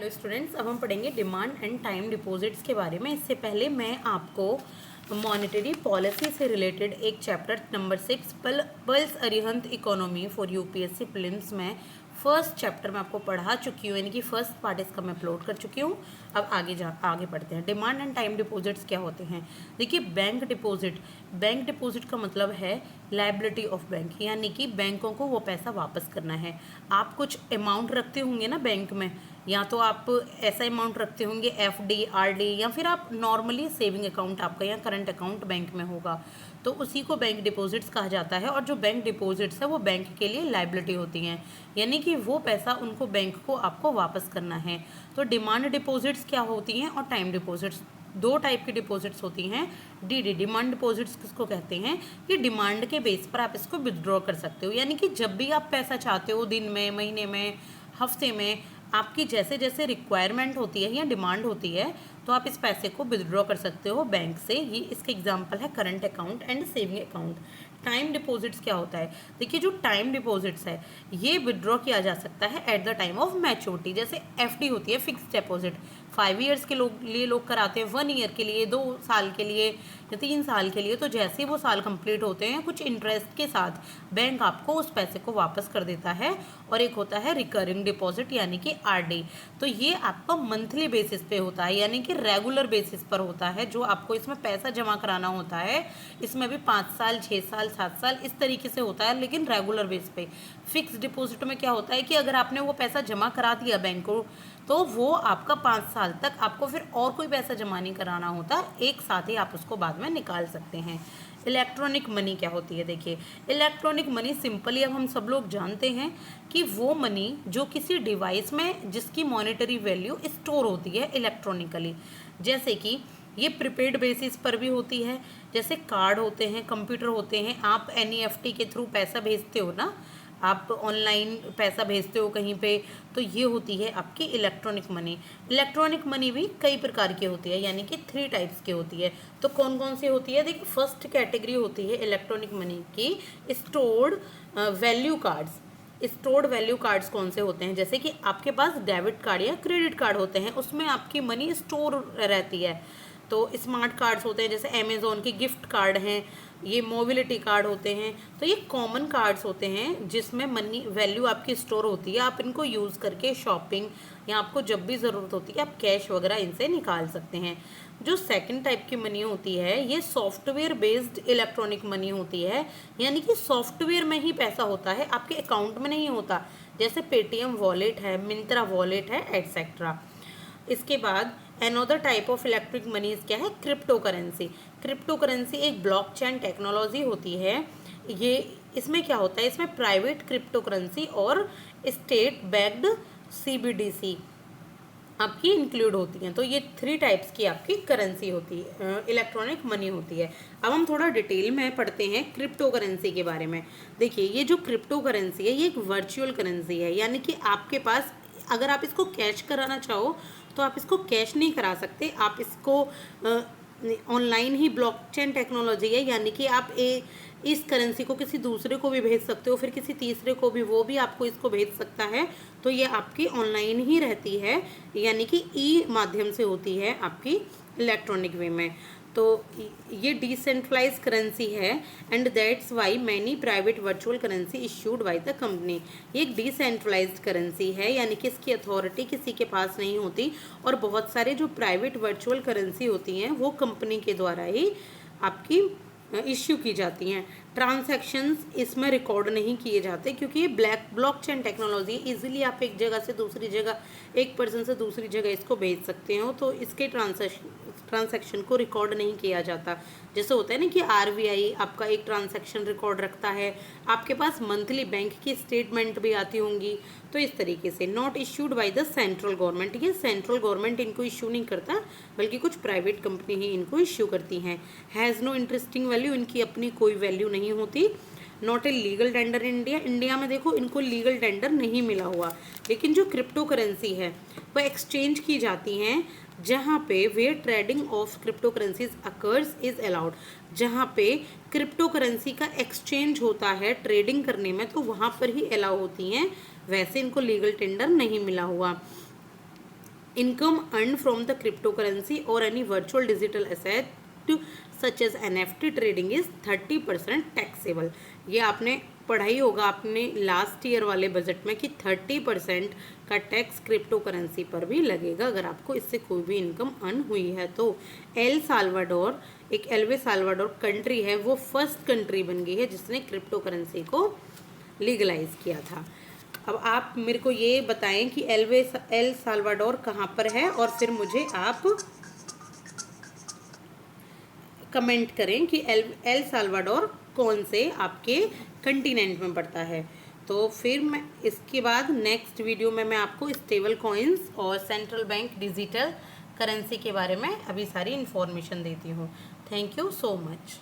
Hello students, अब हम पढ़ेंगे डिमांड एंड टाइम डिपॉजिट्स के बारे में। इससे पहले मैं आपको मॉनेटरी पॉलिसी से रिलेटेड एक chapter number 6 pulse Arihant economy for UPSC prelims में फर्स्ट चैप्टर में आपको पढ़ा चुकी हूँ, यानी कि फर्स्ट पार्ट इसका मैं अपलोड कर चुकी हूँ। अब आगे पढ़ते हैं। डिमांड एंड टाइम डिपॉजिट्स क्या होते हैं। देखिए, बैंक डिपॉजिट का मतलब है लायबिलिटी ऑफ बैंक, यानी कि बैंकों को वो पैसा वापस करना है। आप कुछ अमाउंट रखते होंगे ना बैंक में, या तो आप ऐसा अमाउंट रखते होंगे एफडी, आरडी, या फिर आप नॉर्मली सेविंग अकाउंट आपका या करंट अकाउंट बैंक में होगा, तो उसी को बैंक डिपॉजिट्स कहा जाता है। और जो बैंक डिपॉजिट्स है वो बैंक के लिए लायबिलिटी होती हैं, यानी कि वो पैसा उनको बैंक को आपको वापस करना है। तो डिमांड डिपॉजिट्स क्या होती हैं और टाइम डिपॉजिट्स, दो टाइप की डिपॉजिट्स होती हैं। डीडी डिमांड डिपॉजिट्स किसको कहते हैं कि डिमांड के बेस पर आप इसको विदड्रॉ कर सकते हो, यानी कि जब भी आप पैसा चाहते हो, दिन में, महीने में, हफ्ते में, आपकी जैसे जैसे रिक्वायरमेंट होती है या डिमांड होती है, तो आप इस पैसे को विदड्रॉ कर सकते हो बैंक से। ये इसके एग्जांपल है current account and saving account. Time deposits क्या होता है। देखिए, जो टाइम डिपॉजिट्स है ये विदड्रॉ किया जा सकता है at the time of maturity. जैसे एफडी होती है, फिक्स डिपॉजिट, 5 ईयर्स के लिए लोग कराते हैं, 1 ईयर के लिए, 2 साल के लिए या 3 साल के लिए। तो जैसे ही वो साल कंप्लीट होते हैं, कुछ इंटरेस्ट के साथ बैंक आपको उस पैसे को वापस कर देता है। और एक होता है रिकरिंग डिपॉजिट, यानी कि आरडी। तो ये आपका मंथली बेसिस पे होता है, यानी कि रेगुलर बेसिस पर होता है, जो आपको इसमें पैसा जमा कराना होता है। इसमें भी 5 साल, 6 साल, 7 साल इस तरीके से होता है, लेकिन रेगुलर बेस पे। फिक्स डिपॉजिट में क्या होता है कि अगर आपने वो पैसा जमा करा दिया बैंक को, तो वो आपका 5 साल तक आपको फिर और कोई पैसा जमा नहीं कराना होता, एक साथ ही आप उसको बाद में निकाल सकते हैं। इलेक्ट्रॉनिक मनी क्या होती है। देखिए, इलेक्ट्रॉनिक मनी सिंपली अब हम सब लोग जानते हैं कि वो मनी जो किसी डिवाइस में जिसकी मॉनेटरी वैल्यू स्टोर होती है इलेक्ट्रॉनिकली, जैसे कि ये प्रीपेड बेसिस पर भी होती है। जैसे कार्ड होते हैं, कंप्यूटर होते हैं, आप एनईएफटी के थ्रू पैसा भेजते हो ना, आप ऑनलाइन पैसा भेजते हो कहीं पे, तो ये होती है आपकी इलेक्ट्रॉनिक मनी। इलेक्ट्रॉनिक मनी भी कई प्रकार की होती है, यानी कि 3 टाइप्स की होती है। तो कौन कौन सी होती है। देखिए, फर्स्ट कैटेगरी होती है इलेक्ट्रॉनिक मनी की stored value cards. Stored value cards कौन से होते हैं, जैसे कि आपके पास डेबिट कार्ड या क्रेडिट कार्ड होते हैं, उसमें आपकी मनी स्टोर रहती है। तो स्मार्ट कार्ड्स होते हैं, जैसे अमेज़ॉन के गिफ्ट कार्ड हैं, ये मोबिलिटी कार्ड होते हैं। तो ये कॉमन कार्ड्स होते हैं जिसमें मनी वैल्यू आपकी स्टोर होती है। आप इनको यूज़ करके शॉपिंग या आपको जब भी ज़रूरत होती है आप कैश वगैरह इनसे निकाल सकते हैं। जो सेकंड टाइप की मनी होती है ये सॉफ्टवेयर बेस्ड इलेक्ट्रॉनिक मनी होती है, यानी कि सॉफ्टवेयर में ही पैसा होता है, आपके अकाउंट में नहीं होता। जैसे पेटीएम वॉलेट है, मिंत्रा वॉलेट है, एटसेट्रा। इसके बाद अनदर टाइप ऑफ इलेक्ट्रिक मनीज क्या है, क्रिप्टो करेंसी। क्रिप्टो करेंसी एक ब्लॉकचेन टेक्नोलॉजी होती है। ये इसमें क्या होता है, इसमें प्राइवेट क्रिप्टो करेंसी और स्टेट बैक्ड सीबीडीसी आपकी इंक्लूड होती हैं। तो ये 3 टाइप्स की आपकी करेंसी होती है, इलेक्ट्रॉनिक मनी होती है। अब हम थोड़ा डिटेल में पढ़ते हैं क्रिप्टो करेंसी के बारे में। देखिए, ये जो क्रिप्टो करेंसी है ये एक वर्चुअल करेंसी है, यानी कि आपके पास अगर आप इसको कैश कराना चाहो तो आप इसको कैश नहीं करा सकते, आप इसको ऑनलाइन ही ब्लॉकचेन टेक्नोलॉजी है, यानी कि आप इस करेंसी को किसी दूसरे को भी भेज सकते हो, फिर किसी तीसरे को भी, वो भी आपको इसको भेज सकता है। तो ये आपकी ऑनलाइन ही रहती है, यानी कि ई माध्यम से होती है आपकी इलेक्ट्रॉनिक वे में। तो ये डिसेंट्रलाइज करेंसी है and that's why many private virtual currency issued by the company. ये एक डिसेंट्रलाइज्ड करेंसी है, यानी कि इसकी अथॉरिटी किसी के पास नहीं होती, और बहुत सारे जो प्राइवेट वर्चुअल करेंसी होती हैं वो कंपनी के द्वारा ही आपकी इश्यू की जाती हैं। ट्रांजैक्शंस इसमें रिकॉर्ड नहीं किए जाते, क्योंकि ये ब्लॉकचेन टेक्नोलॉजी है। इजीली आप एक जगह से दूसरी जगह, एक पर्सन से दूसरी जगह इसको भेज सकते हो, तो इसके ट्रांजैक्शन को रिकॉर्ड नहीं किया जाता। जैसे होता है ना कि आरबीआई आपका एक ट्रांजैक्शन रिकॉर्ड रखता है, आपके पास मंथली बैंक की स्टेटमेंट भी आती होंगी। तो इस तरीके से not issued by the central government, ये सेंट्रल गवर्नमेंट इनको इश्यू नहीं करता, बल्कि कुछ प्राइवेट कंपनी ही इनको इश्यू करती हैं। हैज़ नो इंटरेस्टिंग वैल्यू, इनकी अपनी कोई वैल्यू नहीं होती। Not a legal tender in India, India में देखो इनको लीगल टेंडर नहीं मिला हुआ। लेकिन जो क्रिप्टो करेंसी है वह एक्सचेंज की जाती हैं जहाँ पे where trading of crypto currencies occurs is allowed, जहाँ पे क्रिप्टो करेंसी का एक्सचेंज होता है ट्रेडिंग करने में, तो वहाँ पर ही अलाउ होती हैं, वैसे इनको लीगल टेंडर नहीं मिला हुआ। income earned from the cryptocurrency or any virtual digital asset such as NFT trading is 30% taxable। ये आपने पढ़ा ही होगा आपने लास्ट ईयर वाले बजट में कि 30% का टैक्स क्रिप्टो करेंसी पर भी लगेगा अगर आपको इससे कोई भी इनकम अर्न हुई है तो। एल साल्वाडोर एक एल्वे साल्वाडोर कंट्री है, वो फर्स्ट कंट्री बन गई है जिसने क्रिप्टो करेंसी को लीगलाइज किया था। अब आप मेरे को ये बताएं कि एल साल्वाडोर कहाँ पर है, और फिर मुझे आप कमेंट करें कि एल साल्वाडोर कौन से आपके कंटिनेंट में पड़ता है। तो फिर मैं इसके बाद नेक्स्ट वीडियो में मैं आपको स्टेबल कॉइन्स और सेंट्रल बैंक डिजिटल करेंसी के बारे में अभी सारी इन्फॉर्मेशन देती हूँ। Thank you so much.